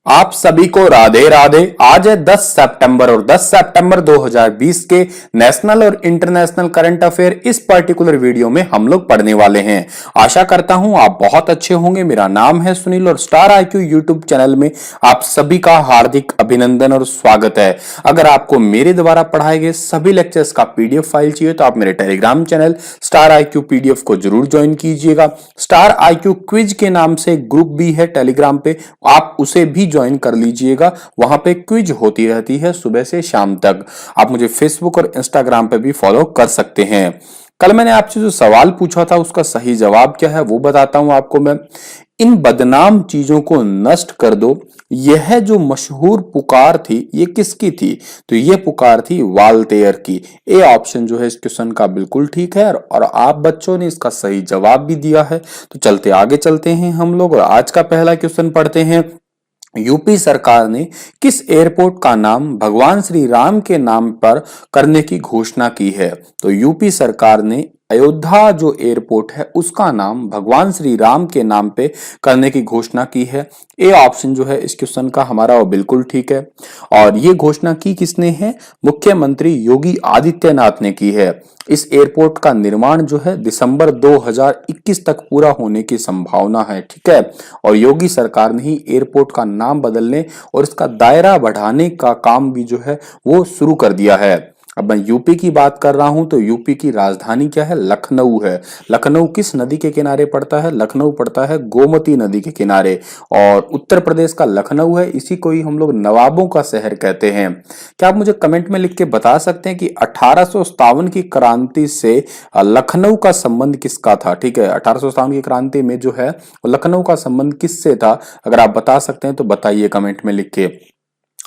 आप सभी को राधे राधे। आज है 10 सितंबर और 10 सितंबर 2020 के नेशनल और इंटरनेशनल करंट अफेयर इस पर्टिकुलर वीडियो में हम लोग पढ़ने वाले हैं। आशा करता हूं आप बहुत अच्छे होंगे। मेरा नाम है सुनील और स्टार आईक्यू यूट्यूब चैनल में आप सभी का हार्दिक अभिनंदन और स्वागत है। अगर आपको मेरे द्वारा पढ़ाए गए सभी लेक्चर्स का पीडीएफ फाइल चाहिए तो आप मेरे Telegram channel star IQ PDF को जरूर ज्वाइन कीजिएगा। स्टार आईक्यू क्विज के नाम से एक ग्रुप भी है टेलीग्राम पे, आप उसे भी ज्वाइन कर लीजिएगा। वहां पे क्विज होती रहती है सुबह से शाम तक। आप मुझे फेसबुक और इंस्टाग्राम पे भी फॉलो कर सकते हैं। कल मैंने आपसे जो सवाल पूछा था उसका सही जवाब क्या है वो बताता हूं आपको मैं। इन बदनाम चीजों को नष्ट कर दो, यह जो मशहूर पुकार थी ये किसकी थी? तो ये पुकार थी वाल्टेयर की। ए ऑप्शन जो है इस क्वेश्चन का बिल्कुल ठीक है और आप बच्चों ने इसका सही जवाब भी दिया है। तो चलते आगे चलते हैं हम लोग और आज का पहला क्वेश्चन पढ़ते हैं। यूपी सरकार ने किस एयरपोर्ट का नाम भगवान श्री राम के नाम पर करने की घोषणा की है? तो यूपी सरकार ने अयोध्या जो एयरपोर्ट है उसका नाम भगवान श्री राम के नाम पे करने की घोषणा की है। ए ऑप्शन जो है इस क्वेश्चन का हमारा वो बिल्कुल ठीक है। और ये घोषणा की किसने है? मुख्यमंत्री योगी आदित्यनाथ ने की है। इस एयरपोर्ट का निर्माण जो है दिसंबर 2021 तक पूरा होने की संभावना है, ठीक है। और योगी सरकार ने ही एयरपोर्ट का नाम बदलने और इसका दायरा बढ़ाने का काम भी जो है वो शुरू कर दिया है। अब मैं यूपी की बात कर रहा हूं तो यूपी की राजधानी क्या है? लखनऊ है। लखनऊ किस नदी के किनारे पड़ता है? लखनऊ पड़ता है गोमती नदी के किनारे। और उत्तर प्रदेश का लखनऊ है, इसी को ही हम लोग नवाबों का शहर कहते हैं। क्या आप मुझे कमेंट में लिख के बता सकते हैं कि 1857 की क्रांति से लखनऊ का संबंध किसका था? ठीक है, 1857 की क्रांति में जो है लखनऊ का संबंध किससे था? अगर आप बता सकते हैं तो बताइए कमेंट में लिख के।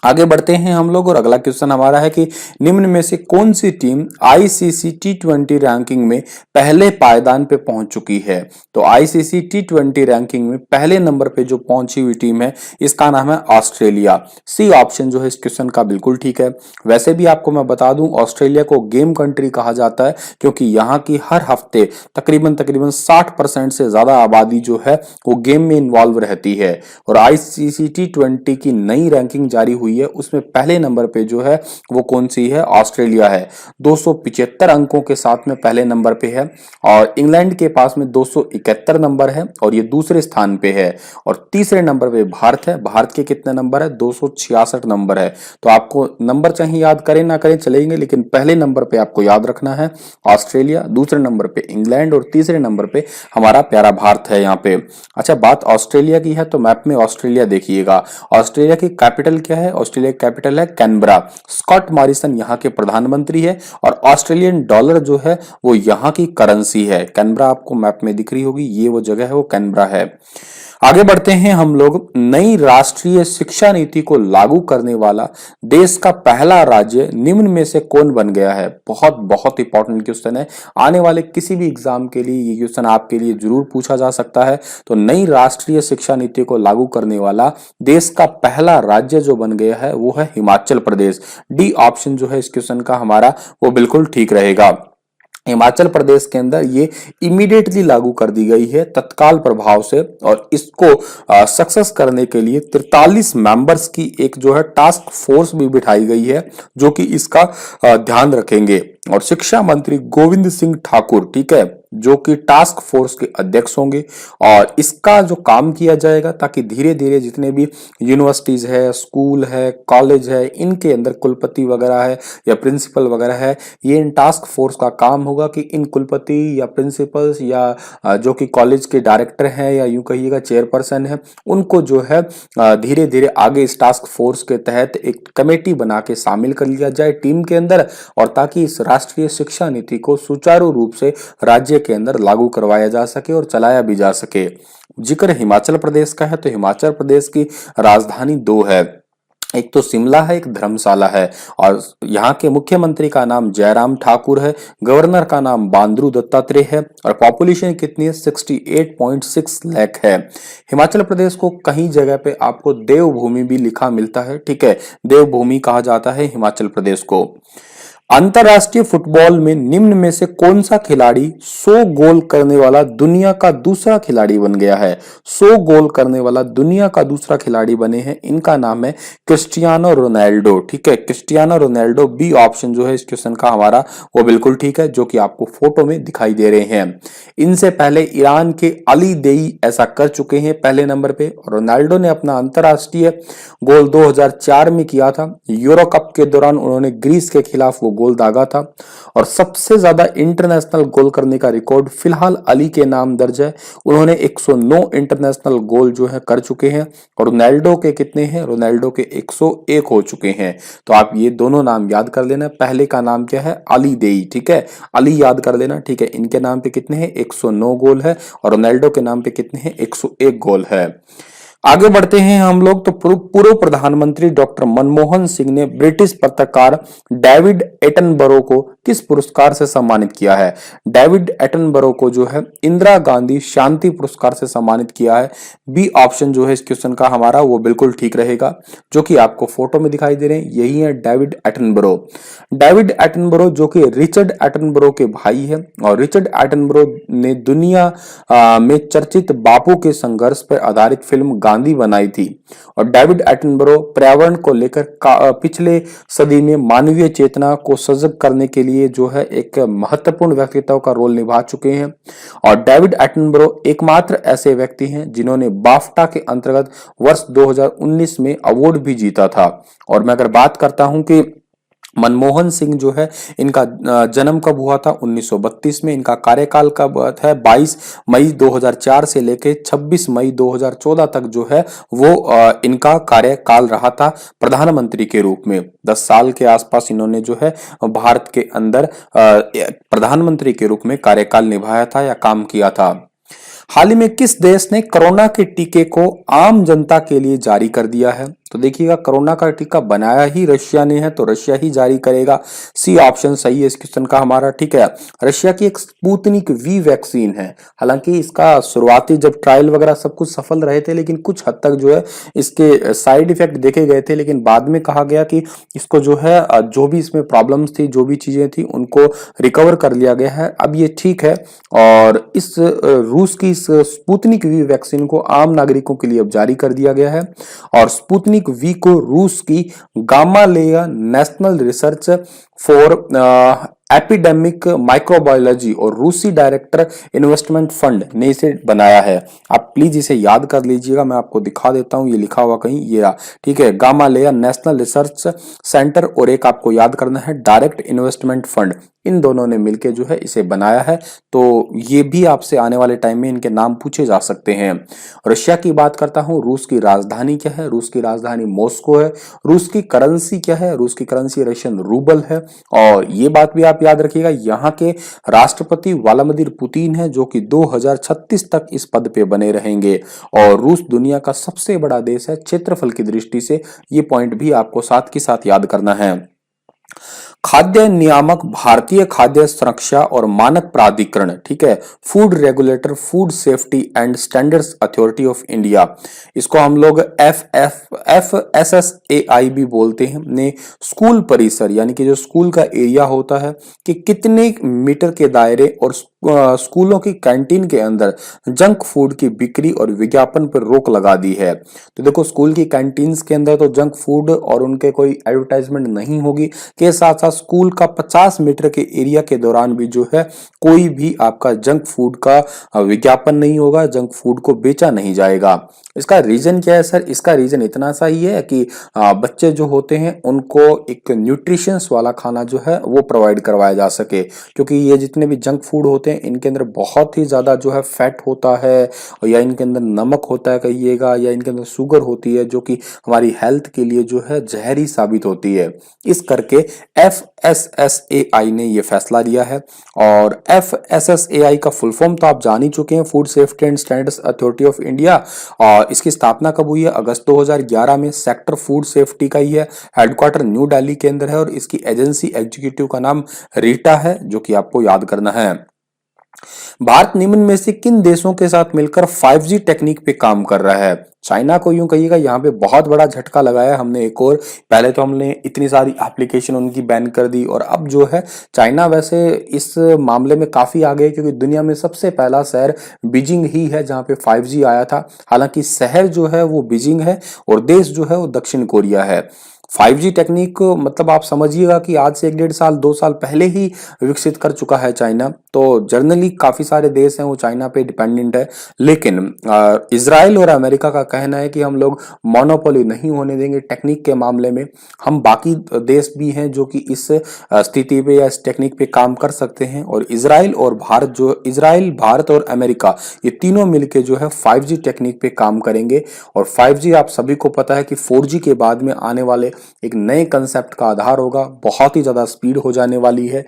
आगे बढ़ते हैं हम लोग और अगला क्वेश्चन हमारा है कि निम्न में से कौन सी टीम आईसीसी टी20 रैंकिंग में पहले पायदान पे पहुंच चुकी है? तो आईसीसी टी20 रैंकिंग में पहले नंबर पे जो पहुंची हुई टीम है इसका नाम है ऑस्ट्रेलिया। सी ऑप्शन जो है इस क्वेश्चन का बिल्कुल ठीक है। वैसे भी आपको मैं बता दूं ऑस्ट्रेलिया को गेम कंट्री कहा जाता है क्योंकि यहाँ की हर हफ्ते तकरीबन तकरीबन 60% से ज्यादा आबादी जो है वो गेम में इन्वॉल्व रहती है। और आईसीसी टी20 की नई रैंकिंग जारी हुई है उसमें पहले नंबर पे जो है वो कौन सी है? ऑस्ट्रेलिया है। 275 अंकों के साथ में पहले नंबर पे है। और इंग्लैंड के पास में 271 नंबर है और ये दूसरे स्थान पे है। और तीसरे नंबर पे भारत है। भारत के कितने नंबर है? 266 नंबर है। तो आपको नंबर चाहे याद करें ना करें चलेंगे, लेकिन पहले नंबर पे आपको याद रखना है ऑस्ट्रेलिया, दूसरे नंबर पे इंग्लैंड और तीसरे नंबर पे हमारा प्यारा भारत है यहाँ पे। अच्छा, बात ऑस्ट्रेलिया की है तो मैप में ऑस्ट्रेलिया देखिएगा। ऑस्ट्रेलिया की कैपिटल क्या है? ऑस्ट्रेलिया की कैपिटल है कैनबरा। स्कॉट मॉरिसन यहाँ के प्रधानमंत्री है और ऑस्ट्रेलियन डॉलर जो है वो यहाँ की करेंसी है। कैनबरा आपको मैप में दिख रही होगी, ये वो जगह है, वो कैनबरा है। आगे बढ़ते हैं हम लोग। नई राष्ट्रीय शिक्षा नीति को लागू करने वाला देश का पहला राज्य निम्न में से कौन बन गया है? बहुत बहुत इंपॉर्टेंट क्वेश्चन है। आने वाले किसी भी एग्जाम के लिए ये क्वेश्चन आपके लिए जरूर पूछा जा सकता है। तो नई राष्ट्रीय शिक्षा नीति को लागू करने वाला देश का पहला राज्य जो बन गया है वो है हिमाचल प्रदेश। डी ऑप्शन जो है इस क्वेश्चन का हमारा वो बिल्कुल ठीक रहेगा। हिमाचल प्रदेश के अंदर ये इमीडिएटली लागू कर दी गई है तत्काल प्रभाव से। और इसको सक्सेस करने के लिए 43 मेंबर्स की एक जो है टास्क फोर्स भी बिठाई गई है जो कि इसका ध्यान रखेंगे। और शिक्षा मंत्री गोविंद सिंह ठाकुर, ठीक है, जो कि टास्क फोर्स के अध्यक्ष होंगे। और इसका जो काम किया जाएगा ताकि धीरे धीरे जितने भी यूनिवर्सिटीज है, स्कूल है, कॉलेज है, इनके अंदर कुलपति वगैरह है या प्रिंसिपल वगैरह है, ये इन टास्क फोर्स का काम होगा कि इन कुलपति या प्रिंसिपल्स या जो कि कॉलेज के डायरेक्टर हैं या यूं कहिएगा चेयरपर्सन है, उनको जो है धीरे धीरे आगे इस टास्क फोर्स के तहत एक कमेटी बना के शामिल कर लिया जाए टीम के अंदर। और ताकि इस राष्ट्रीय शिक्षा नीति को सुचारू रूप से राज्य के अंदर लागू करवाया जा सके और चलाया भी जा सके। जिक्र हिमाचल प्रदेश का है तो हिमाचल प्रदेश की राजधानी दो है, एक तो शिमला है, एक धर्मशाला है। और यहाँ के मुख्यमंत्री का नाम जयराम ठाकुर है, गवर्नर का नाम बांद्रू दत्तात्रेय है और पॉपुलेशन कितनी है? 68.6 लाख है। हिमाचल प्रदेश को कहीं जगह पे आपको देवभूमि भी लिखा मिलता है, ठीक है, देवभूमि कहा जाता है हिमाचल प्रदेश को। अंतरराष्ट्रीय फुटबॉल में निम्न में से कौन सा खिलाड़ी 100 गोल करने वाला दुनिया का दूसरा खिलाड़ी बन गया है? 100 गोल करने वाला दुनिया का दूसरा खिलाड़ी बने हैं, इनका नाम है क्रिस्टियानो रोनाल्डो। ठीक है, क्रिस्टियानो रोनाल्डो बी ऑप्शन जो है इस क्वेश्चन का हमारा वो बिल्कुल ठीक है, जो कि आपको फोटो में दिखाई दे रहे हैं। इनसे पहले ईरान के अली देई ऐसा कर चुके हैं पहले नंबर पे। रोनाल्डो ने अपना अंतरराष्ट्रीय गोल 2004 में किया था। यूरो कप के दौरान उन्होंने ग्रीस के खिलाफ वो गोल दागा था। और सबसे ज्यादा इंटरनेशनल गोल करने का रिकॉर्ड फिलहाल अली के नाम दर्ज है। उन्होंने 109 इंटरनेशनल गोल जो है कर चुके हैं। और रोनाल्डो के कितने हैं? रोनाल्डो के 101 हो चुके हैं। तो आप ये दोनों नाम याद कर लेना। पहले का नाम क्या है? अली देई। ठीक है, अली याद कर लेना। ठीक है, इनके नाम पे कितने हैं? 109 गोल है। और रोनाल्डो के नाम पे कितने हैं? 101 गोल है। आगे बढ़ते हैं हम लोग। तो पूर्व प्रधानमंत्री डॉक्टर मनमोहन सिंह ने ब्रिटिश पत्रकार डेविड एटनबरो को किस पुरस्कार से सम्मानित किया है? डेविड एटनबरो को जो है इंदिरा गांधी शांति पुरस्कार से सम्मानित किया है। बी ऑप्शन जो है इस क्वेश्चन का हमारा वो बिल्कुल ठीक रहेगा, जो कि आपको फोटो में दिखाई दे रहे हैं, यही है डेविड एटनबरो। डेविड एटनबरो जो कि रिचर्ड एटनबरो के भाई है। और रिचर्ड एटनबरो ने दुनिया में चर्चित बापू के संघर्ष पर आधारित फिल्म गांधी बनाई थी। और डेविड एटनबरो पर्यावरण को लेकर पिछले सदी में मानवीय चेतना को सजग करने के लिए जो है एक महत्वपूर्ण व्यक्तित्व का रोल निभा चुके हैं। और डेविड एटनबरो एकमात्र ऐसे व्यक्ति हैं जिन्होंने बाफ्टा के अंतर्गत वर्ष 2019 में अवार्ड भी जीता था। और मैं अगर बात करता हूं कि मनमोहन सिंह जो है इनका जन्म कब हुआ था? 1932 में। इनका कार्यकाल कब है? 22 मई 2004 से लेके 26 मई 2014 तक जो है वो इनका कार्यकाल रहा था प्रधानमंत्री के रूप में। 10 साल के आसपास इन्होंने जो है भारत के अंदर प्रधानमंत्री के रूप में कार्यकाल निभाया था या काम किया था। हाल ही में किस देश ने कोरोना के टीके को आम जनता के लिए जारी कर दिया है? तो देखिएगा, कोरोना का टीका बनाया ही रशिया ने है, तो रशिया ही जारी करेगा। सी ऑप्शन सही है इस क्वेश्चन का हमारा। ठीक है, रशिया की एक स्पुतनिक वी वैक्सीन है। हालांकि इसका शुरुआती जब ट्रायल वगैरह सब कुछ सफल रहे थे, लेकिन कुछ हद तक जो है इसके साइड इफेक्ट देखे गए थे। लेकिन बाद में कहा गया कि इसको जो है जो भी इसमें प्रॉब्लम्स थी, जो भी चीजें थी, उनको रिकवर कर लिया गया है। अब ये ठीक है। और इस रूस की इस स्पुतनिक वी वैक्सीन को आम नागरिकों के लिए अब जारी कर दिया गया है। और स्पुतनिक वी को रूस की Gamaleya national research for epidemic microbiology और रूसी डायरेक्टर इन्वेस्टमेंट फंड ने इसे बनाया है। आप प्लीज इसे याद कर लीजिएगा, मैं आपको दिखा देता हूं, ये लिखा हुआ कहीं, ये रहा। ठीक है, गामालेया नेशनल रिसर्च सेंटर और एक आपको याद करना है डायरेक्ट इन्वेस्टमेंट फंड। इन दोनों ने मिलकर जो है इसे बनाया है। तो ये भी आपसे आने वाले टाइम में इनके नाम पूछे जा सकते हैं। रशिया की बात करता हूं। रूस की राजधानी क्या है? रूस की राजधानी मॉस्को है। रूस की करेंसी क्या है? रूस की करेंसी रशियन रूबल है। और ये बात भी आप याद रखिएगा, यहाँ के राष्ट्रपति व्लादिमीर पुतिन है, जो कि 2036 तक इस पद पे बने रहेंगे। और रूस दुनिया का सबसे बड़ा देश है क्षेत्रफल की दृष्टि से। ये पॉइंट भी आपको साथ के साथ याद करना है। खाद्य नियामक भारतीय खाद्य सुरक्षा और मानक प्राधिकरण, ठीक है, food regulator, food safety and standards authority of India, इसको हम लोग FSSAI भी बोलते हैं, ने स्कूल परिसर यानी कि जो स्कूल का एरिया होता है कि कितने मीटर के दायरे और स्कूलों की कैंटीन के अंदर जंक फूड की बिक्री और विज्ञापन पर रोक लगा दी है। तो देखो, स्कूल की कैंटीन्स के अंदर तो जंक फूड और उनके कोई एडवर्टाइजमेंट नहीं होगी, के साथ साथ स्कूल का 50 मीटर के एरिया के दौरान भी जो है कोई भी आपका जंक फूड का विज्ञापन नहीं होगा, जंक फूड को बेचा नहीं जाएगा। इसका रीजन क्या है सर? इसका रीजन इतना सा ही है कि बच्चे जो होते हैं उनको एक न्यूट्रिशंस वाला खाना जो है वो प्रोवाइड करवाया जा सके, क्योंकि ये जितने भी जंक फूड होते हैं इनके अंदर बहुत ही ज्यादा जो है फैट होता है, या इनके अंदर नमक होता है कहिएगा, या इनके अंदर शुगर होती है, जो कि हमारी हेल्थ के लिए जो है जहरी साबित होती है। इस करके FSSAI ने ये फैसला लिया है। और FSSAI का फुल फॉर्म तो आप जान ही चुके हैं, food safety and standards authority of India. और इसकी स्थापना कब हुई है? अगस्त 2011 में। सेक्टर फूड सेफ्टी का ही है, हेडक्वार्टर न्यू दिल्ली के अंदर है। और इसकी एजेंसी एग्जीक्यूटिव का नाम रीटा है, जो कि आपको याद करना है। भारत निम्न में से किन देशों के साथ मिलकर 5G टेक्निक पे काम कर रहा है? चाइना को यूं कहिएगा यहाँ पे बहुत बड़ा झटका लगाया हमने एक और। पहले तो हमने इतनी सारी एप्लीकेशन उनकी बैन कर दी और अब जो है चाइना वैसे इस मामले में काफी आगे है, क्योंकि दुनिया में सबसे पहला शहर बीजिंग ही है जहाँ पे 5G आया था। हालांकि शहर जो है वो बीजिंग है और देश जो है वो दक्षिण कोरिया है। 5G टेक्निक मतलब आप समझिएगा कि आज से 1 डेढ़ साल 2 साल पहले ही विकसित कर चुका है चाइना। तो जनरली काफी सारे देश हैं वो चाइना पे डिपेंडेंट है, लेकिन इजराइल और अमेरिका का कहना है कि हम लोग मोनोपोली नहीं होने देंगे टेक्निक के मामले में। हम बाकी देश भी हैं जो कि इस स्थिति पे या इस टेक्निक पे काम कर सकते हैं, और इजराइल भारत और अमेरिका ये तीनों मिलके जो है 5G टेक्निक पे काम करेंगे। और 5G आप सभी को पता है कि 4G के बाद में आने वाले एक नए कंसेप्ट का आधार होगा, बहुत ही ज्यादा स्पीड हो जाने वाली है।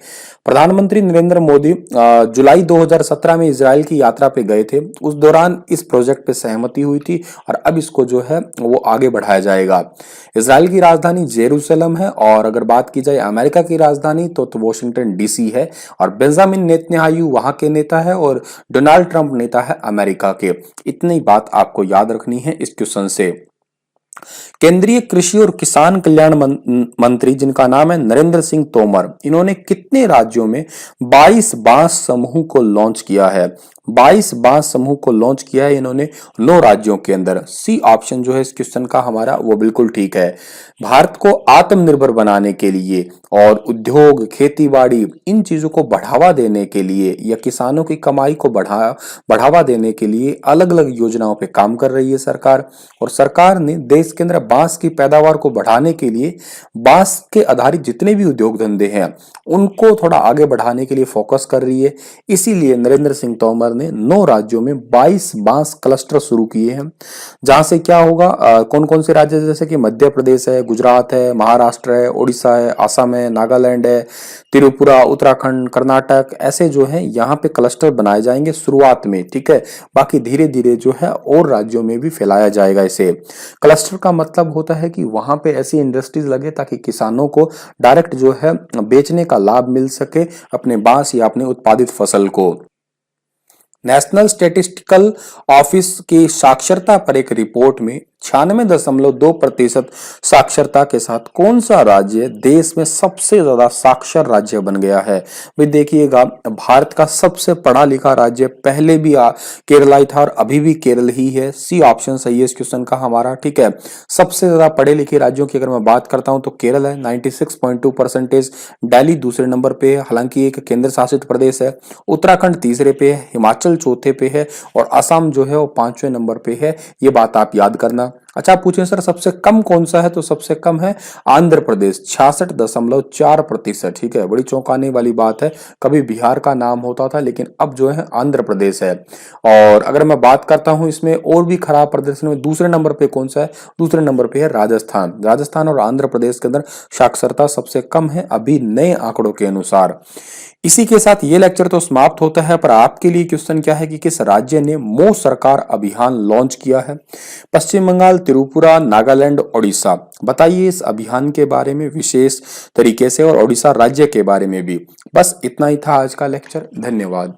प्रधानमंत्री नरेंद्र मोदी जुलाई 2017 में इजराइल की यात्रा पे गए थे, उस दौरान इस प्रोजेक्ट पे सहमति हुई थी और अब इसको जो है वो आगे बढ़ाया जाएगा। इजराइल की राजधानी जेरूसलम है और अगर बात की जाए अमेरिका की राजधानी तो वॉशिंगटन डीसी है, और बेंजामिन नेतन्याहू वहां के नेता है और डोनाल्ड ट्रंप नेता है अमेरिका के। इतनी बात आपको याद रखनी है इस क्वेश्चन से। केंद्रीय कृषि और किसान कल्याण मंत्री जिनका नाम है नरेंद्र सिंह तोमर, इन्होंने कितने राज्यों में 22 बांस समूह को लॉन्च किया है? 22 बांस समूह को लॉन्च किया है इन्होंने 9 राज्यों के अंदर। सी ऑप्शन जो है इस क्वेश्चन का हमारा वो बिल्कुल ठीक है। भारत को आत्मनिर्भर बनाने के लिए और उद्योग खेती बाड़ी इन चीजों को बढ़ावा देने के लिए या किसानों की कमाई को बढ़ावा देने के लिए अलग अलग योजनाओं पे काम कर रही है सरकार। और सरकार ने देश के अंदर बांस की पैदावार को बढ़ाने के लिए बांस के आधारित जितने भी उद्योग धंधे हैं उनको थोड़ा आगे बढ़ाने के लिए फोकस कर रही है। इसीलिए नरेंद्र सिंह तोमर ने 9 राज्यों में 22 बांस क्लस्टर शुरू किए हैं, जहां से क्या होगा, कौन कौन से राज्य जैसे कि मध्य प्रदेश है, गुजरात है, महाराष्ट्र है, ओडिशा है, असम है, नागालैंड है, त्रिपुरा, उत्तराखंड, कर्नाटक, ऐसे जो है यहाँ पे क्लस्टर बनाए जाएंगे शुरुआत में, ठीक है। बाकी धीरे धीरे जो है और राज्यों में भी फैलाया जाएगा इसे। क्लस्टर का मतलब होता है कि वहां पे ऐसी इंडस्ट्रीज लगे ताकि किसानों को डायरेक्ट जो है बेचने का लाभ मिल सके अपने बांस या अपने उत्पादित फसल को। नेशनल स्टेटिस्टिकल ऑफिस की साक्षरता पर एक रिपोर्ट में 96.2% साक्षरता के साथ कौन सा राज्य देश में सबसे ज्यादा साक्षर राज्य बन गया है? भाई देखिएगा, भारत का सबसे पढ़ा लिखा राज्य पहले भी केरला ही था और अभी भी केरल ही है। सी ऑप्शन सही है इस क्वेश्चन का हमारा, ठीक है। सबसे ज्यादा पढ़े लिखे राज्यों की अगर मैं बात करता हूं तो केरल है 96.2%। दिल्ली दूसरे नंबर पे है, हालांकि एक केंद्र शासित प्रदेश है। उत्तराखंड तीसरे पे है, हिमाचल चौथे पे है और असम जो है वो 5वें नंबर पे है। ये बात आप याद करना। अच्छा, पूछे सर सबसे कम कौन सा है, तो सबसे कम है आंध्र प्रदेश 66.4%, ठीक है। बड़ी चौंकाने वाली बात है, कभी बिहार का नाम होता था लेकिन अब जो है आंध्र प्रदेश है। और अगर मैं बात करता हूं इसमें और भी खराब प्रदर्शन में, दूसरे नंबर पे कौन सा है? दूसरे नंबर पे है राजस्थान और आंध्र प्रदेश के अंदर साक्षरता सबसे कम है अभी नए आंकड़ों के अनुसार। इसी के साथ ये लेक्चर तो समाप्त होता है, पर आपके लिए क्वेश्चन क्या है कि किस राज्य ने मो सरकार अभियान लॉन्च किया है? पश्चिम बंगाल, त्रिपुरा, नागालैंड, ओडिशा। बताइए इस अभियान के बारे में विशेष तरीके से और ओडिशा राज्य के बारे में भी। बस इतना ही था आज का लेक्चर। धन्यवाद।